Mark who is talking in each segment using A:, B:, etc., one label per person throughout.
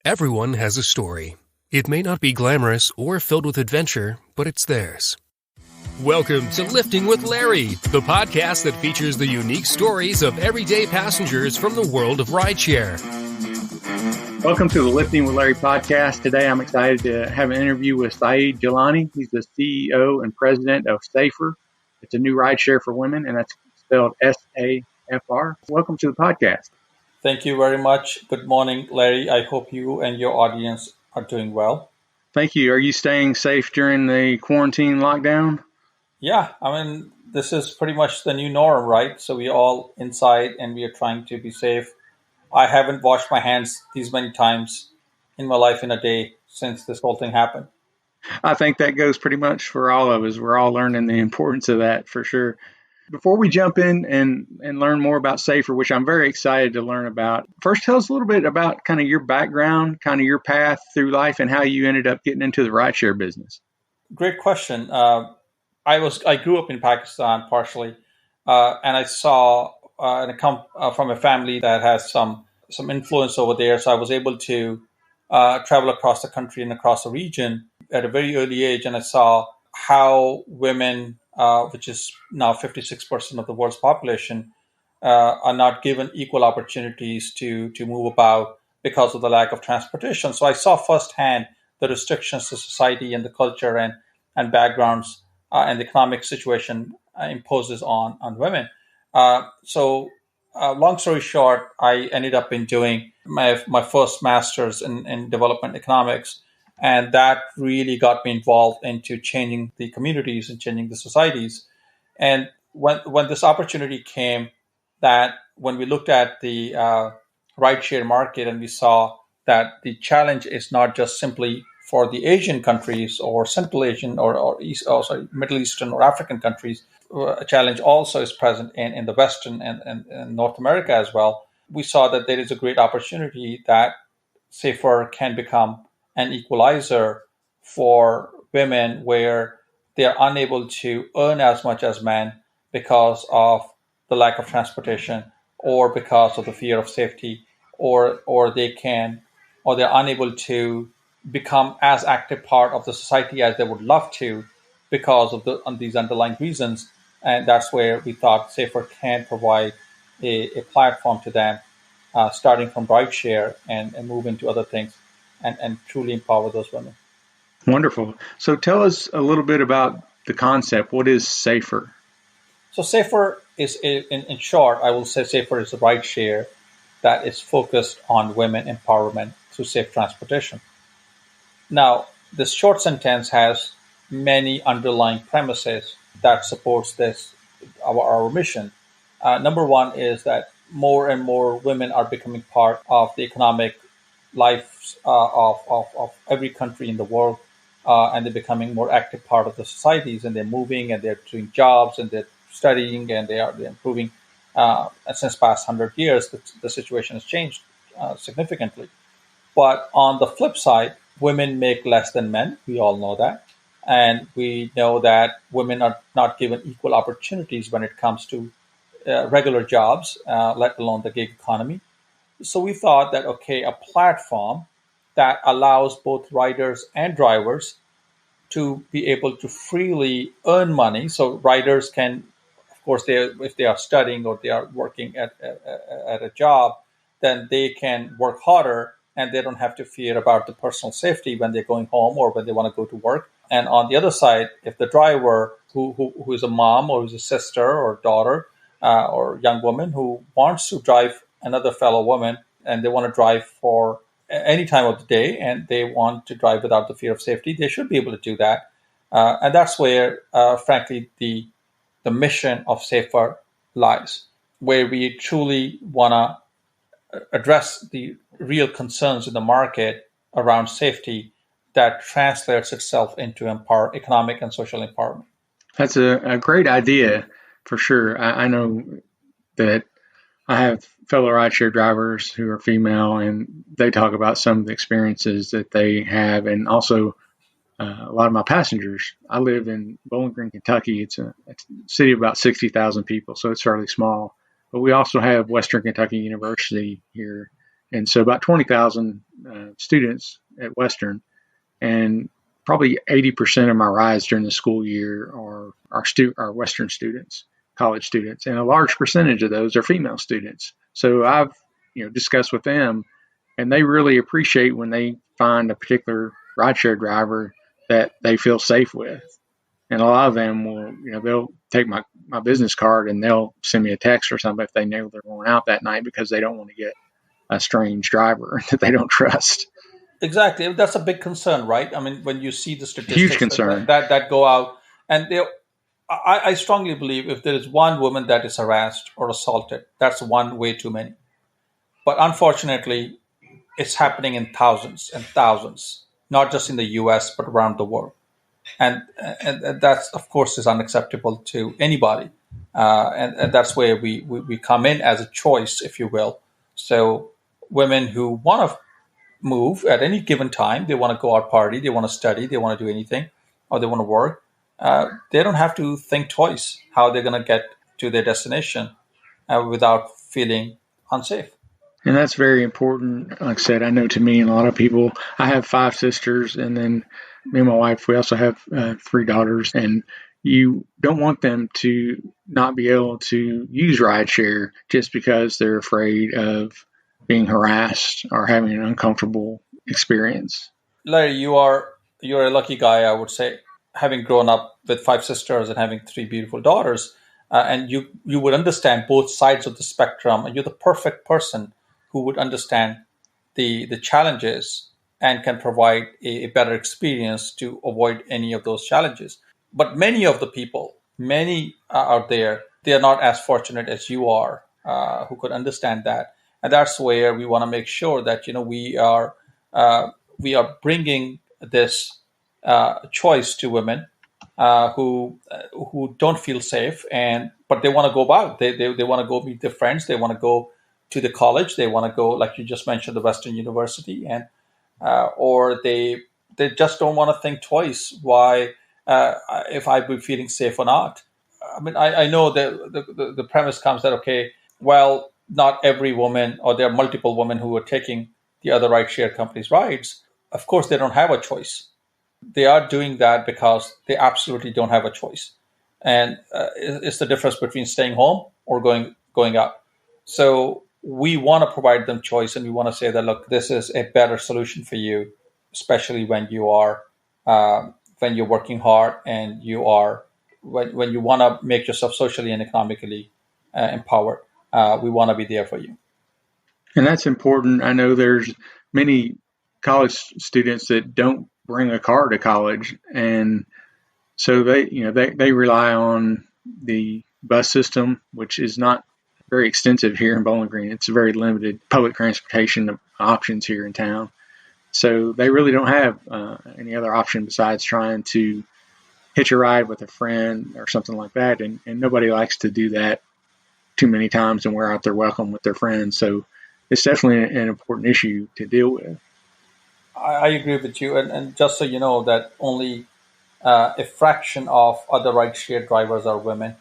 A: Everyone has a story. It may not be glamorous or filled with adventure, but it's theirs. Welcome to Lifting with Larry, the podcast that features the unique stories of everyday passengers from the world of rideshare.
B: Welcome to the Lifting with Larry podcast. Today I'm excited to have an interview with Syed Gilani. He's the CEO and president of Safr. It's a new rideshare for women, and that's spelled S-A-F-R. Welcome to the podcast.
C: Thank you very much. Good morning, Larry. I hope you and your audience are doing well.
B: Thank you. Are you staying safe during the quarantine lockdown?
C: Yeah, this is pretty much the new norm, right? So we're all inside and we are trying to be safe. I haven't washed my hands these many times in my life in a day since this whole thing happened.
B: I think that goes pretty much for all of us. We're all learning the importance of that for sure. Before we jump in and learn more about Safr, which I'm very excited to learn about, first tell us a little bit about kind of your background, kind of your path through life and how you ended up getting into the rideshare business.
C: Great question. I grew up in Pakistan partially, and I saw and I come from a family that has some influence over there. So I was able to travel across the country and across the region at a very early age, and I saw how women, which is now 56% of the world's population, are not given equal opportunities to move about because of the lack of transportation. So I saw firsthand the restrictions to society and the culture and backgrounds and the economic situation imposes on women. So long story short, I ended up in doing my first master's in development economics. And that really got me involved into changing the communities and changing the societies. And when this opportunity came, that when we looked at the rideshare market and we saw that the challenge is not just simply for the Asian countries or Central Asian or Middle Eastern or African countries, a challenge also is present in the Western and North America as well. We saw that there is a great opportunity that Safr can become an equalizer for women where they are unable to earn as much as men because of the lack of transportation or because of the fear of safety, or they're unable to become as active part of the society as they would love to because of these underlying reasons. And that's where we thought Safr can provide a platform to them, starting from rideshare and move into other things. And truly empower those women.
B: Wonderful. So tell us a little bit about the concept. What is Safr?
C: So Safr is, in short, I will say Safr is a rideshare that is focused on women empowerment through safe transportation. Now, this short sentence has many underlying premises that supports our mission. Number one is that more and more women are becoming part of the economic lives of every country in the world, and they're becoming more active part of the societies, and they're moving and they're doing jobs and they're studying and they're improving. Since past 100 years, the situation has changed significantly. But on the flip side, women make less than men. We all know that. And we know that women are not given equal opportunities when it comes to regular jobs, let alone the gig economy. So we thought that, a platform that allows both riders and drivers to be able to freely earn money. So riders can, of course, if they are studying or they are working at a job, then they can work harder and they don't have to fear about the personal safety when they're going home or when they want to go to work. And on the other side, if the driver who is a mom or who's a sister or daughter or young woman who wants to drive another fellow woman, and they want to drive for any time of the day, and they want to drive without the fear of safety, they should be able to do that. And that's where, frankly, the mission of Safr lies, where we truly want to address the real concerns in the market around safety that translates itself into economic and social empowerment.
B: That's a great idea for sure. I know that I have fellow rideshare drivers who are female, and they talk about some of the experiences that they have. And also a lot of my passengers, I live in Bowling Green, Kentucky. It's a city of about 60,000 people, so it's fairly small. But we also have Western Kentucky University here, And so about 20,000 students at Western, and probably 80% of my rides during the school year are Western students, college students, and a large percentage of those are female students. So I've discussed with them, and they really appreciate when they find a particular rideshare driver that they feel safe with. And a lot of them will, they'll take my business card and they'll send me a text or something if they know they're going out that night because they don't want to get a strange driver that they don't trust.
C: Exactly. That's a big concern, right? I mean, when you see the statistics
B: Huge concern.
C: that go out, and I strongly believe if there is one woman that is harassed or assaulted, that's one way too many. But unfortunately, it's happening in thousands and thousands, not just in the US, but around the world. And that's, of course, is unacceptable to anybody. And that's where we come in as a choice, if you will. So women who want to move at any given time, they want to go out party, they want to study, they want to do anything, or they want to work, they don't have to think twice how they're going to get to their destination without feeling unsafe.
B: And that's very important. Like I said, I know to me and a lot of people, I have 5 sisters, and then me and my wife, we also have 3 daughters, and you don't want them to not be able to use rideshare just because they're afraid of being harassed or having an uncomfortable experience.
C: Larry, you're a lucky guy, I would say, having grown up with 5 sisters and having 3 beautiful daughters, and you would understand both sides of the spectrum, and you're the perfect person who would understand the challenges and can provide a better experience to avoid any of those challenges. But many of the people, many out there, they are not as fortunate as you are, who could understand that. And that's where we want to make sure that we are bringing this choice to women who don't feel safe, but they want to go out. They want to go meet their friends. They want to go to the college. They want to go, like you just mentioned, the Western University, and or they just don't want to think twice why if I'd be feeling safe or not. I mean, I know that the premise comes that, okay, well, not every woman, or there are multiple women who are taking the other rideshare companies' rides. Of course, they don't have a choice. They are doing that because they absolutely don't have a choice. And it's the difference between staying home or going out. So we want to provide them choice, and we want to say that, look, this is a better solution for you, especially when you are when you're working hard and you are when you want to make yourself socially and economically empowered. We want to be there for you.
B: And that's important. I know there's many college students that don't bring a car to college, and so they rely on the bus system, which is not very extensive here in Bowling Green. It's very limited public transportation options here in town. So they really don't have any other option besides trying to hitch a ride with a friend or something like that. And nobody likes to do that too many times and wear out their welcome with their friends. So it's definitely an important issue to deal with.
C: I agree with you. And just so you know that only a fraction of other rideshare drivers are women,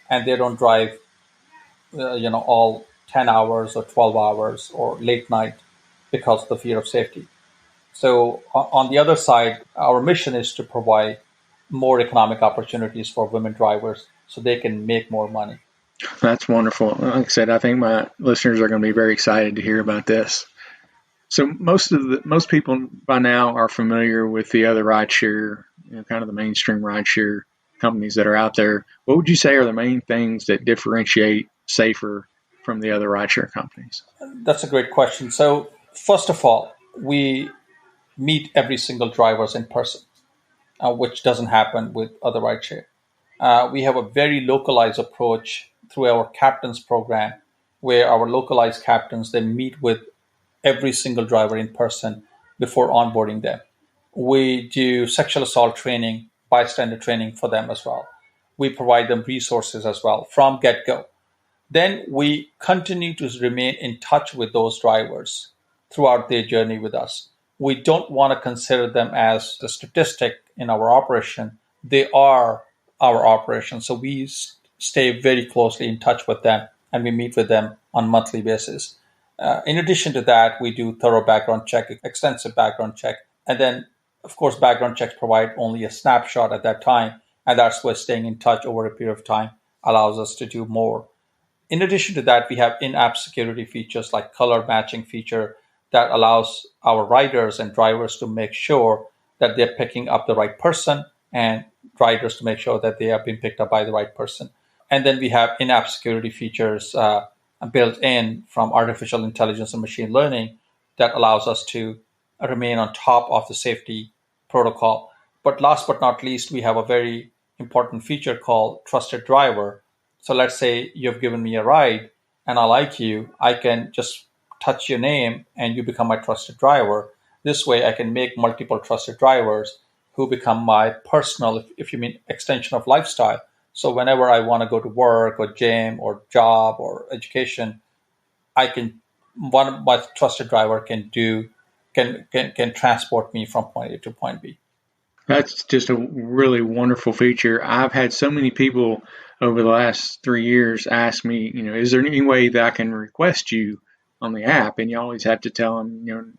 C: and they don't drive all 10 hours or 12 hours or late night because of the fear of safety. So on the other side, our mission is to provide more economic opportunities for women drivers so they can make more money.
B: That's wonderful. Like I said, I think my listeners are going to be very excited to hear about this. So most people by now are familiar with the other rideshare, kind of the mainstream rideshare companies that are out there. What would you say are the main things that differentiate Safr from the other rideshare companies?
C: That's a great question. So first of all, we meet every single drivers in person, which doesn't happen with other rideshare. We have a very localized approach through our captains program, where our localized captains, they meet with every single driver in person before onboarding them. We do sexual assault training, bystander training for them as well. We provide them resources as well from get-go. Then we continue to remain in touch with those drivers throughout their journey with us. We don't want to consider them as the statistic in our operation. They are our operation. So we stay very closely in touch with them, and we meet with them on a monthly basis. In addition to that, we do thorough background check, extensive background check. And then, of course, background checks provide only a snapshot at that time. And that's where staying in touch over a period of time allows us to do more. In addition to that, we have in-app security features like color matching feature that allows our riders and drivers to make sure that they're picking up the right person, and riders to make sure that they are being picked up by the right person. And then we have in-app security features built in from artificial intelligence and machine learning that allows us to remain on top of the safety protocol. But last but not least, we have a very important feature called Trusted Driver. So let's say you've given me a ride and I like you, I can just touch your name and you become my trusted driver. This way I can make multiple trusted drivers who become my personal, if you mean extension of lifestyle. So whenever I want to go to work or gym or job or education, one of my trusted driver can transport me from point A to point B.
B: That's just a really wonderful feature. I've had so many people over the last 3 years ask me, is there any way that I can request you on the app? And you always have to tell them,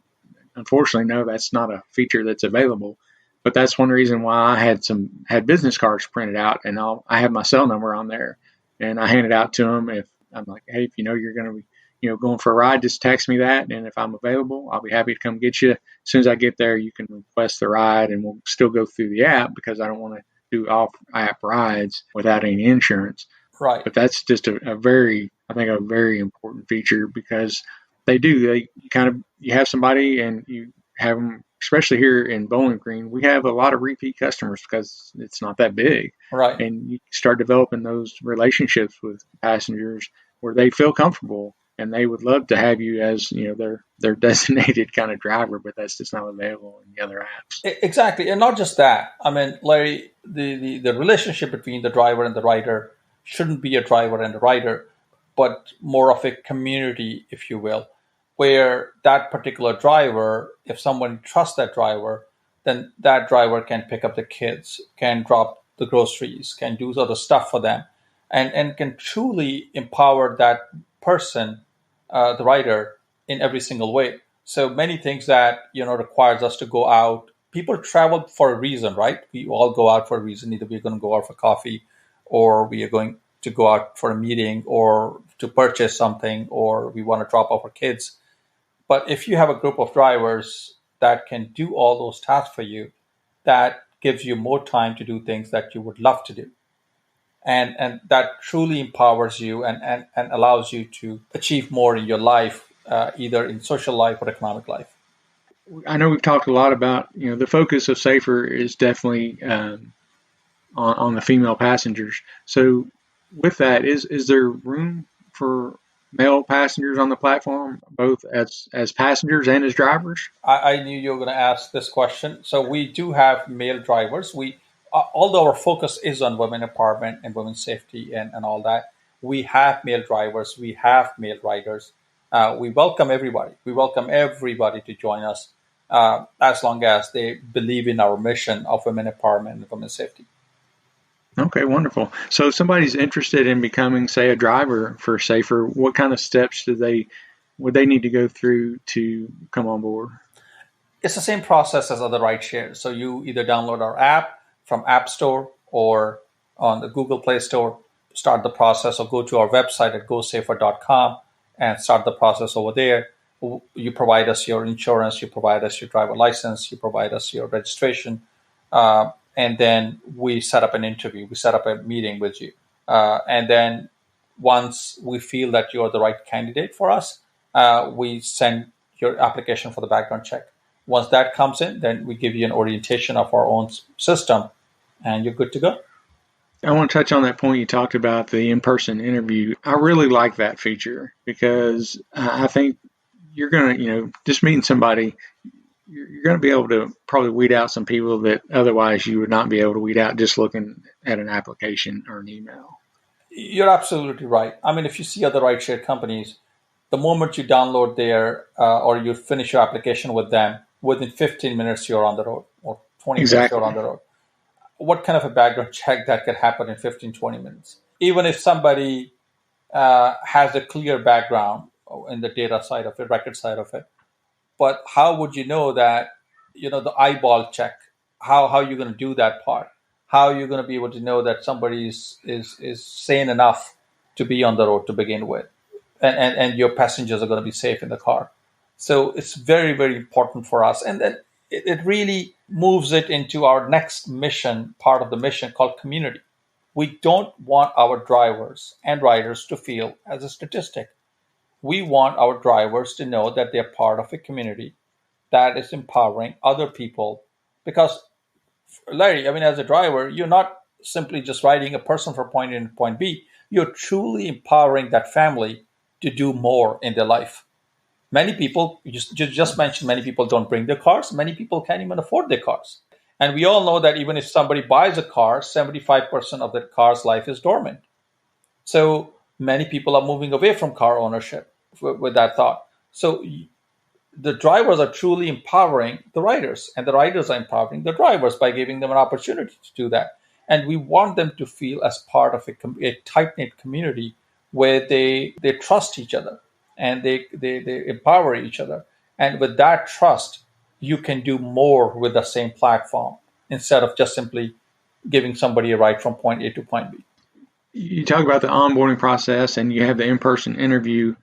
B: unfortunately, no, that's not a feature that's available. But that's one reason why I had business cards printed out, and I have my cell number on there, and I hand it out to them. If I'm like, hey, if you're going to be, going for a ride, just text me that, and if I'm available, I'll be happy to come get you. As soon as I get there, you can request the ride, and we'll still go through the app because I don't want to do off-app rides without any insurance.
C: Right.
B: But that's just a very important feature because you have somebody and you have them, especially here in Bowling Green, we have a lot of repeat customers because it's not that big.
C: Right.
B: And you start developing those relationships with passengers where they feel comfortable and they would love to have you as, their designated kind of driver, but that's just not available in the other apps.
C: Exactly. And not just that. I mean, Larry, the relationship between the driver and the rider shouldn't be a driver and a rider, but more of a community, if you will, where that particular driver, if someone trusts that driver, then that driver can pick up the kids, can drop the groceries, can do other stuff for them, and can truly empower that person, the rider, in every single way. So many things that, requires us to go out. People travel for a reason, right? We all go out for a reason. Either we're going to go out for coffee, or we are going to go out for a meeting, or to purchase something, or we want to drop off our kids. But if you have a group of drivers that can do all those tasks for you, that gives you more time to do things that you would love to do. And that truly empowers you and allows you to achieve more in your life, either in social life or economic life.
B: I know we've talked a lot about, the focus of Safr is definitely on the female passengers. So with that, is there room for male passengers on the platform, both as passengers and as drivers?
C: I knew you were going to ask this question. So we do have male drivers. Although our focus is on women empowerment and women's safety and all that, we have male drivers, we have male riders. We welcome everybody. We welcome everybody to join us as long as they believe in our mission of women empowerment and women's safety.
B: Okay, wonderful. So if somebody's interested in becoming, say, a driver for Safr, what kind of steps would they need to go through to come on board?
C: It's the same process as other rideshare. So you either download our app from App Store or on the Google Play Store, start the process, or go to our website at gosafr.com and start the process over there. You provide us your insurance, you provide us your driver license, you provide us your registration, and then we set up an interview, we set up a meeting with you. And then once we feel that you're the right candidate for us, we send your application for the background check. Once that comes in, then we give you an orientation of our own system, and you're good to go.
B: I want to touch on that point you talked about, the in-person interview. I really like that feature because I think you're going to, just meeting somebody, you're going to be able to probably weed out some people that otherwise you would not be able to weed out just looking at an application or an email.
C: You're absolutely right. I mean, if you see other rideshare companies, the moment you download or you finish your application with them, within 15 minutes you're on the road, or 20 minutes you're on the road. What kind of a background check that could happen in 15, 20 minutes? Even if somebody has a clear background, in the data side of it, record side of it. But how would you know that, the eyeball check, how are you going to do that part? How are you going to be able to know that somebody is sane enough to be on the road to begin with? And your passengers are going to be safe in the car. So it's very, very important for us. And then it really moves it into our next mission, part of the mission called community. We don't want our drivers and riders to feel as a statistic. We want our drivers to know that they're part of a community that is empowering other people. Because, Larry, I mean, as a driver, you're not simply just riding a person from point A to point B. You're truly empowering that family to do more in their life. Many people, you just mentioned, many people don't bring their cars. Many people can't even afford their cars. And we all know that even if somebody buys a car, 75% of that car's life is dormant. So many people are moving away from car ownership with that thought. So the drivers are truly empowering the riders, and the riders are empowering the drivers by giving them an opportunity to do that. And we want them to feel as part of a tight-knit community where they trust each other and they empower each other. And with that trust, you can do more with the same platform instead of just simply giving somebody a ride from point A to point B.
B: You talk about the onboarding process and you have the in-person interview.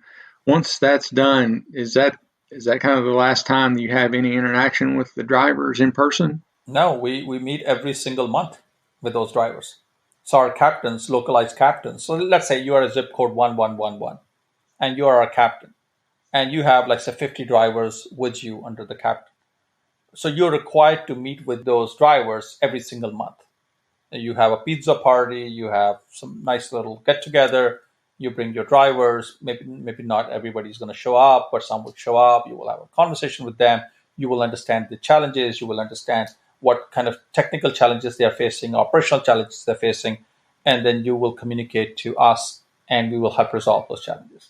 B: Once that's done, is that kind of the last time that you have any interaction with the drivers in person?
C: No, we meet every single month with those drivers. So our captains, localized captains. So let's say you are a zip code 1111 and you are a captain and you have, like, say, 50 drivers with you under the captain. So you're required to meet with those drivers every single month. You have a pizza party, you have some nice little get together, you bring your drivers, maybe not everybody's going to show up, but some will show up. You will have a conversation with them. You will understand the challenges. You will understand what kind of technical challenges they are facing, operational challenges they're facing, and then you will communicate to us and we will help resolve those challenges.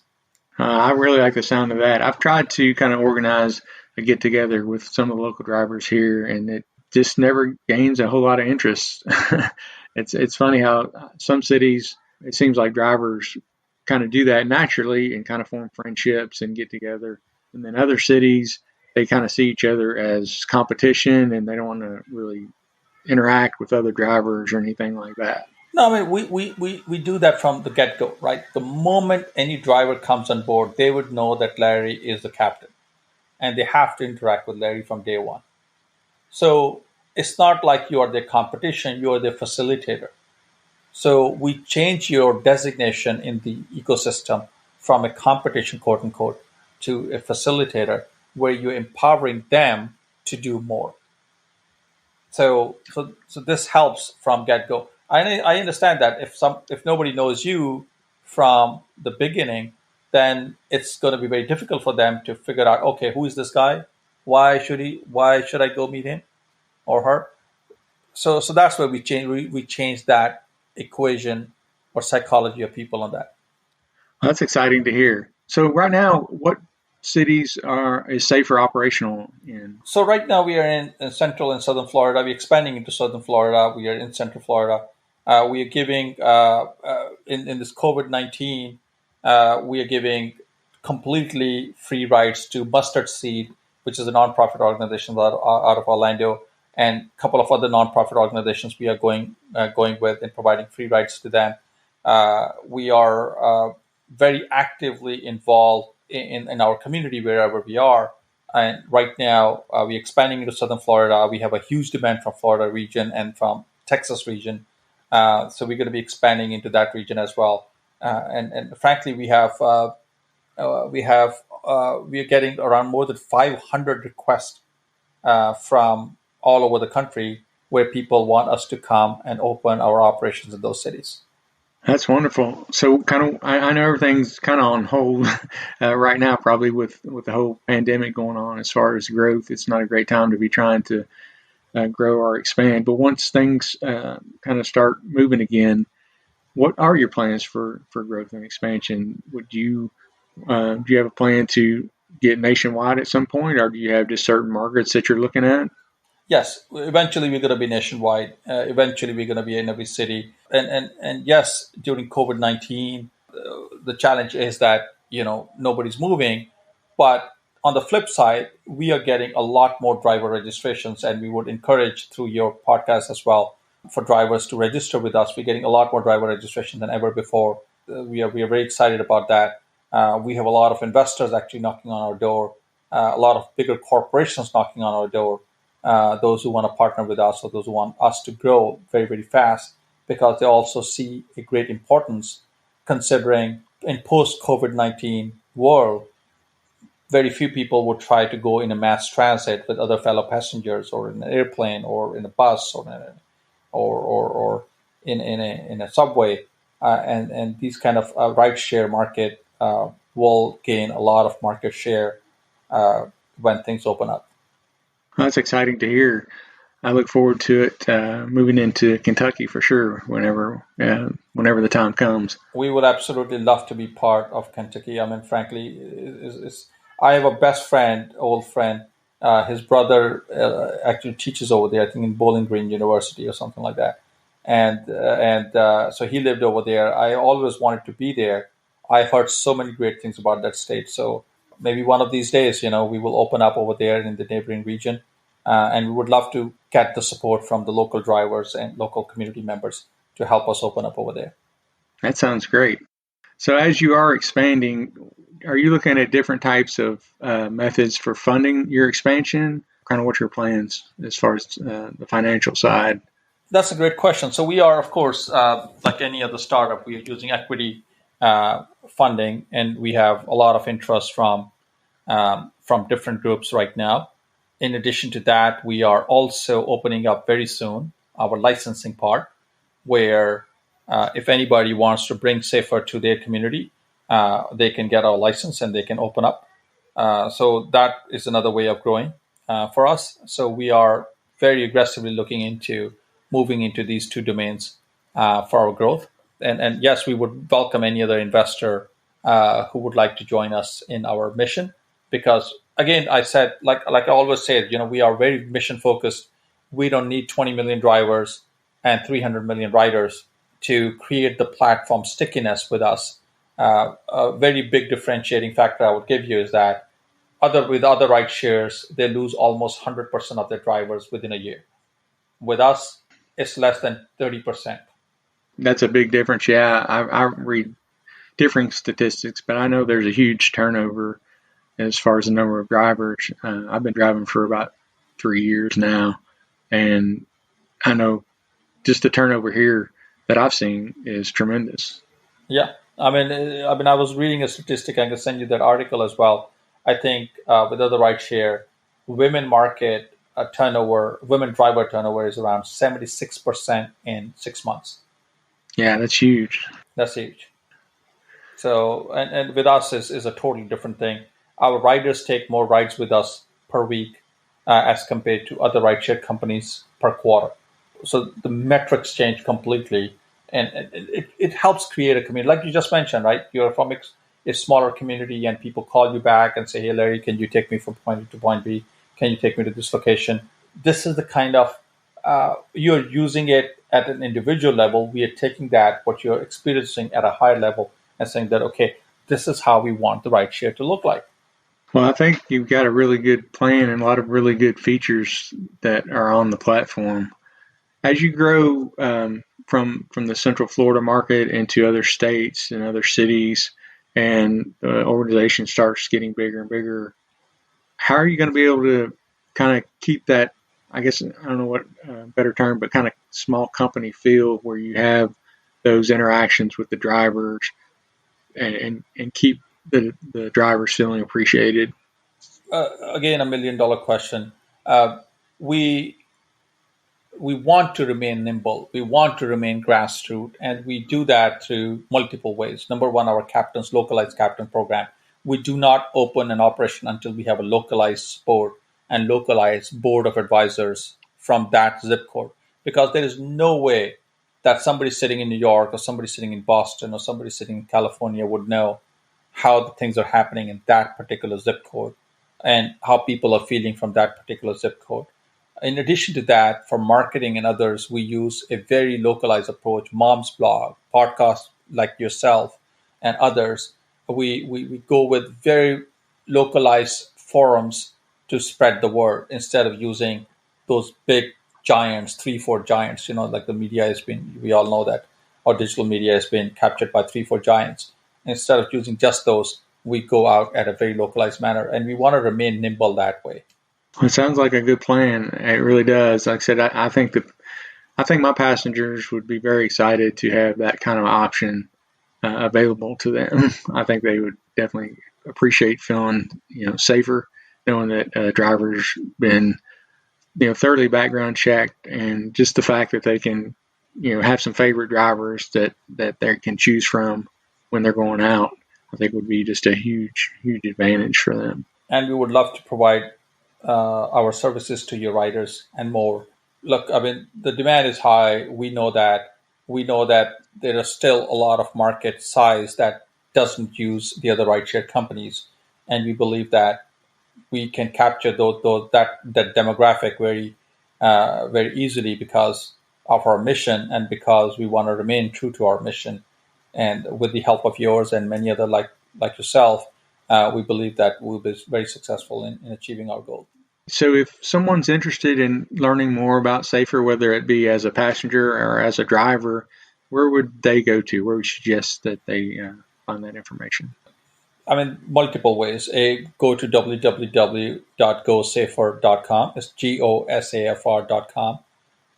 B: I really like the sound of that. I've tried to kind of organize a get together with some of the local drivers here, and it just never gains a whole lot of interest. It's funny how some cities, it seems like drivers kind of do that naturally and kind of form friendships and get together. And then other cities, they kind of see each other as competition and they don't want to really interact with other drivers or anything like that.
C: No, I mean, we do that from the get-go, right? The moment any driver comes on board, they would know that Larry is the captain and they have to interact with Larry from day one. So it's not like you are their competition, you are their facilitator. So we change your designation in the ecosystem from a competition, quote unquote, to a facilitator where you're empowering them to do more. So this helps from get-go. I understand that if nobody knows you from the beginning, then it's going to be very difficult for them to figure out, okay, who is this guy? Why should I go meet him or her? So that's where we change that equation or psychology of people on that.
B: That's exciting to hear. So right now, what cities is Safr operational in?
C: So right now we are in Central and Southern Florida. We're expanding into Southern Florida. We are in Central Florida. We are giving in this COVID-19. We are giving completely free rides to Mustard Seed, which is a nonprofit organization out of Orlando, and a couple of other nonprofit organizations we are going with and providing free rides to them. We are very actively involved in our community wherever we are. And right now, we're expanding into Southern Florida. We have a huge demand from Florida region and from Texas region. So we're going to be expanding into that region as well. And frankly, we are getting around more than 500 requests from all over the country where people want us to come and open our operations in those cities.
B: That's wonderful. So I know everything's kind of on hold right now, probably with the whole pandemic going on as far as growth. It's not a great time to be trying to grow or expand. But once things kind of start moving again, what are your plans for growth and expansion? Do you have a plan to get nationwide at some point, or do you have just certain markets that you're looking at?
C: Yes, eventually we're going to be nationwide. Eventually we're going to be in every city. And yes, during COVID-19, the challenge is that, nobody's moving. But on the flip side, we are getting a lot more driver registrations, and we would encourage through your podcast as well for drivers to register with us. We're getting a lot more driver registration than ever before. We are very excited about that. We have a lot of investors actually knocking on our door, a lot of bigger corporations knocking on our door, those who want to partner with us or those who want us to grow very, very fast, because they also see a great importance considering in post-COVID-19 world, very few people would try to go in a mass transit with other fellow passengers or in an airplane or in a bus or in a subway. And these kind of rideshare market will gain a lot of market share when things open up.
B: Well, that's exciting to hear. I look forward to it moving into Kentucky for sure whenever the time comes.
C: We would absolutely love to be part of Kentucky. I mean, frankly, I have a best friend, old friend. His brother actually teaches over there, I think in Bowling Green University or something like that. And so he lived over there. I always wanted to be there. I heard so many great things about that state. So maybe one of these days, we will open up over there in the neighboring region. And we would love to get the support from the local drivers and local community members to help us open up over there.
B: That sounds great. So as you are expanding, are you looking at different types of methods for funding your expansion? Kind of what's your plans as far as the financial side?
C: That's a great question. So we are, of course, like any other startup, we are using equity funding, and we have a lot of interest from different groups right now. In addition to that, we are also opening up very soon our licensing part, where if anybody wants to bring Safr to their community, they can get our license and they can open up. So that is another way of growing for us. So we are very aggressively looking into moving into these two domains for our growth. And yes, we would welcome any other investor who would like to join us in our mission, because again, I said, like I always say, we are very mission focused. We don't need 20 million drivers and 300 million riders to create the platform stickiness with us. A very big differentiating factor I would give you is that with other ride shares, they lose almost 100% of their drivers within a year. With us, it's less than 30%.
B: That's a big difference. Yeah, I read differing statistics, but I know there's a huge turnover as far as the number of drivers. I've been driving for about 3 years now, and I know just the turnover here that I've seen is tremendous.
C: Yeah, I mean, I was reading a statistic. I can send you that article as well. I think with other rideshare, women driver turnover is around 76% in 6 months.
B: Yeah, that's huge.
C: That's huge. So, and with us is a totally different thing. Our riders take more rides with us per week as compared to other rideshare companies per quarter. So the metrics change completely, and it helps create a community. Like you just mentioned, right? You're from a smaller community, and people call you back and say, "Hey, Larry, can you take me from point A to point B? Can you take me to this location?" This is the kind of you're using it at an individual level. We are taking what you're experiencing at a higher level and saying that, okay, this is how we want the rideshare to look like.
B: Well, I think you've got a really good plan and a lot of really good features that are on the platform. As you grow from the Central Florida market into other states and other cities, and the organization starts getting bigger and bigger, how are you going to be able to kind of keep that, I guess, I don't know what better term, but kind of small company feel where you have those interactions with the drivers and keep the drivers feeling appreciated?
C: Again, $1 million question. We want to remain nimble. We want to remain grassroots, and we do that through multiple ways. Number one, our localized captain program. We do not open an operation until we have a localized sport and localized board of advisors from that zip code, because there is no way that somebody sitting in New York or somebody sitting in Boston or somebody sitting in California would know how the things are happening in that particular zip code and how people are feeling from that particular zip code. In addition to that, for marketing and others, we use a very localized approach, Mom's blog, podcasts like yourself and others, we go with very localized forums to spread the word instead of using those big giants, 3-4 giants. Like the media has been, we all know that our digital media has been captured by 3-4 giants. Instead of using just those, we go out at a very localized manner, and we want to remain nimble that way.
B: It sounds like a good plan. It really does. Like I said, I think my passengers would be very excited to have that kind of option available to them. I think they would definitely appreciate feeling, safer, knowing that drivers been, thoroughly background checked, and just the fact that they can, have some favorite drivers that they can choose from when they're going out, I think would be just a huge, huge advantage for them.
C: And we would love to provide our services to your riders and more. Look, I mean, the demand is high. We know that there is still a lot of market size that doesn't use the other rideshare companies, and we believe that we can capture that demographic very very easily because of our mission, and because we want to remain true to our mission. And with the help of yours and many other like yourself, we believe that we'll be very successful in achieving our goal.
B: So if someone's interested in learning more about Safr, whether it be as a passenger or as a driver, where would they go to? Where would you suggest that they find that information?
C: I mean, multiple ways. Go to www.gosafr.com. It's GOSAFR.com.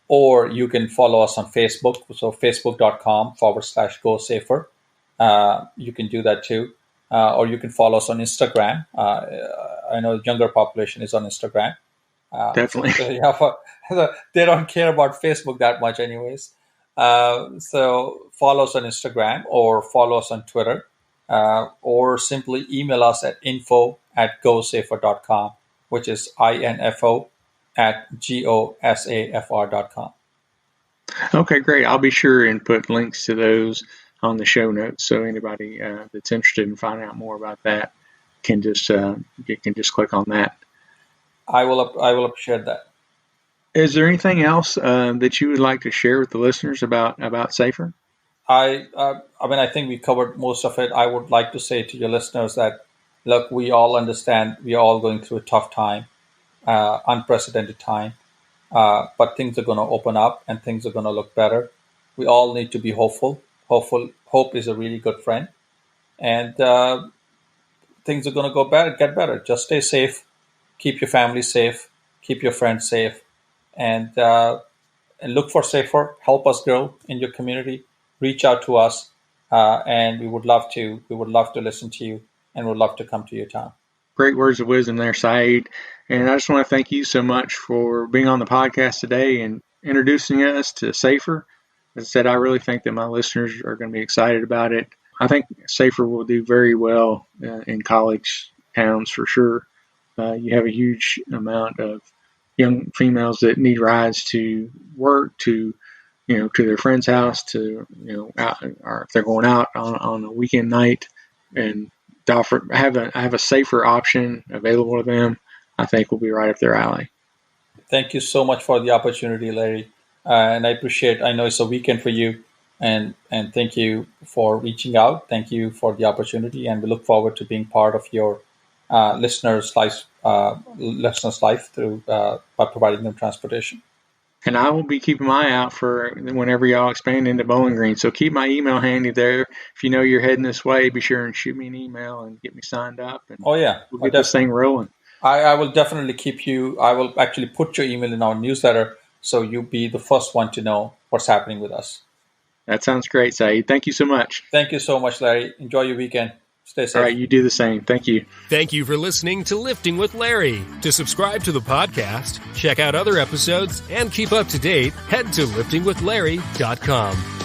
C: Or you can follow us on Facebook. So facebook.com/GoSafr. You can do that too. Or you can follow us on Instagram. I know the younger population is on Instagram.
B: Definitely.
C: They don't care about Facebook that much anyways. So follow us on Instagram, or follow us on Twitter, or simply email us at info@gosafr.com, which is info@gosafr.com.
B: Okay, great. I'll be sure and put links to those on the show notes, so anybody that's interested in finding out more about that can just click on that.
C: I will appreciate that.
B: Is there anything else that you would like to share with the listeners about Safr?
C: I think we covered most of it. I would like to say to your listeners that, look, we all understand we are all going through a tough time, unprecedented time, but things are going to open up and things are going to look better. We all need to be hopeful. Hope is a really good friend, and things are going to get better. Just stay safe, keep your family safe, keep your friends safe, and look for Safr. Help us grow in your community. Reach out to us, and we would love to listen to you, and would love to come to your town.
B: Great words of wisdom there, Syed. And I just want to thank you so much for being on the podcast today and introducing us to Safr. As I said, I really think that my listeners are going to be excited about it. I think Safr will do very well in college towns for sure. You have a huge amount of young females that need rides to work, to their friend's house, to or if they're going out on a weekend night, and to have a Safr option available to them, I think will be right up their alley.
C: Thank you so much for the opportunity, Larry. And I know it's a weekend for you, and thank you for reaching out. Thank you for the opportunity, and we look forward to being part of your listeners' life through by providing them transportation.
B: And I will be keeping my eye out for whenever y'all expand into Bowling Green. So keep my email handy there. If you know you're heading this way, be sure and shoot me an email and get me signed up. And we'll get this thing rolling.
C: I will definitely keep you. I will actually put your email in our newsletter, so you'll be the first one to know what's happening with us.
B: That sounds great, Syed. Thank you so much.
C: Thank you so much, Larry. Enjoy your weekend. Stay safe.
B: All right, you do the same. Thank you.
A: Thank you for listening to Lifting with Larry. To subscribe to the podcast, check out other episodes, and keep up to date, head to liftingwithlarry.com.